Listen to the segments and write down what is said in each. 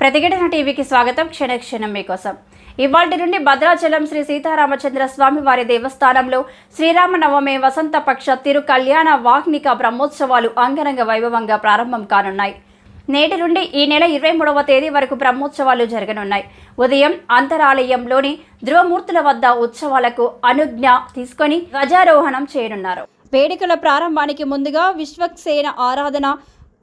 ప్రతిఘటన టీవీకి స్వాగతం. క్షణక్షణం మీకోసం. ఇవాల్టి నుండి భద్రాచలం శ్రీ సీతారామచంద్ర స్వామి వారి దేవస్థానంలో శ్రీరామనవమి వసంత పక్ష తిరు కళ్యాణ వాహ్నిక బ్రహ్మోత్సవాలు అంగరంగ వైభవంగా ప్రారంభం కానున్నాయి. నేటి నుండి ఈ నెల 23వ తేదీ వరకు బ్రహ్మోత్సవాలు జరగనున్నాయి. ఉదయం అంతరాలయంలోని ధ్రువమూర్తుల వద్ద ఉత్సవాలకు అనుజ్ఞ తీసుకొని ధ్వజారోహణం చేయనున్నారు. వేడుకల ప్రారంభానికి ముందుగా విశ్వక్సేన ఆరాధన,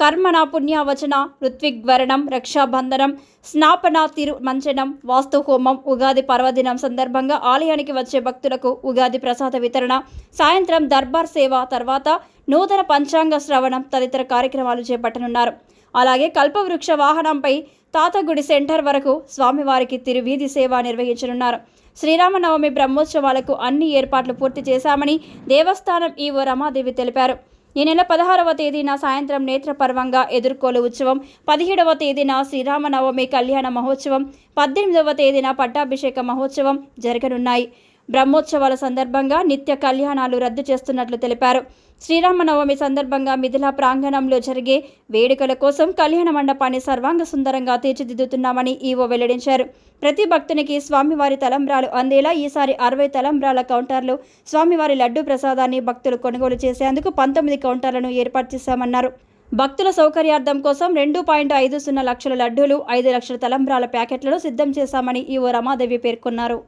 కర్మణ పుణ్యవచన, ఋత్విగ్వరణం, రక్షాబంధనం, స్నాపన, తిరుమంచనం, వాస్తు హోమం, ఉగాది పర్వదినం సందర్భంగా ఆలయానికి వచ్చే భక్తులకు ఉగాది ప్రసాద వితరణ, సాయంత్రం దర్బార్ సేవ, తర్వాత నూతన పంచాంగ శ్రవణం తదితర కార్యక్రమాలు చేపట్టనున్నారు. అలాగే కల్పవృక్ష వాహనంపై తాతగుడి సెంటర్ వరకు స్వామివారికి తిరువీధి సేవ నిర్వహించనున్నారు. శ్రీరామనవమి బ్రహ్మోత్సవాలకు అన్ని ఏర్పాట్లు పూర్తి చేశామని దేవస్థానం ఈవో రమాదేవి తెలిపారు. ఈ నెల 16వ తేదీన సాయంత్రం నేత్రపర్వంగా ఎదుర్కోలు ఉత్సవం, 17వ తేదీన శ్రీరామనవమి కళ్యాణ మహోత్సవం, 18వ తేదీన పట్టాభిషేక మహోత్సవం జరగనున్నాయి. బ్రహ్మోత్సవాల సందర్భంగా నిత్య కళ్యాణాలు రద్దు చేస్తున్నట్లు తెలిపారు. శ్రీరామనవమి సందర్భంగా మిథిలా ప్రాంగణంలో జరిగే వేడుకల కోసం కళ్యాణ మండపాన్ని సర్వాంగ సుందరంగా తీర్చిదిద్దుతున్నామని ఈవో వెల్లడించారు. ప్రతి భక్తునికి స్వామివారి తలంబ్రాలు అందేలా ఈసారి 60 తలంబ్రాల కౌంటర్లు, స్వామివారి లడ్డూ ప్రసాదాన్ని భక్తులు కొనుగోలు చేసేందుకు 19 కౌంటర్లను ఏర్పాటు చేశామన్నారు. భక్తుల సౌకర్యార్థం కోసం 2.50 లక్షల లడ్డూలు, 5 లక్షల తలంబ్రాల ప్యాకెట్లను సిద్ధం చేశామని ఈవో రమాదేవి పేర్కొన్నారు.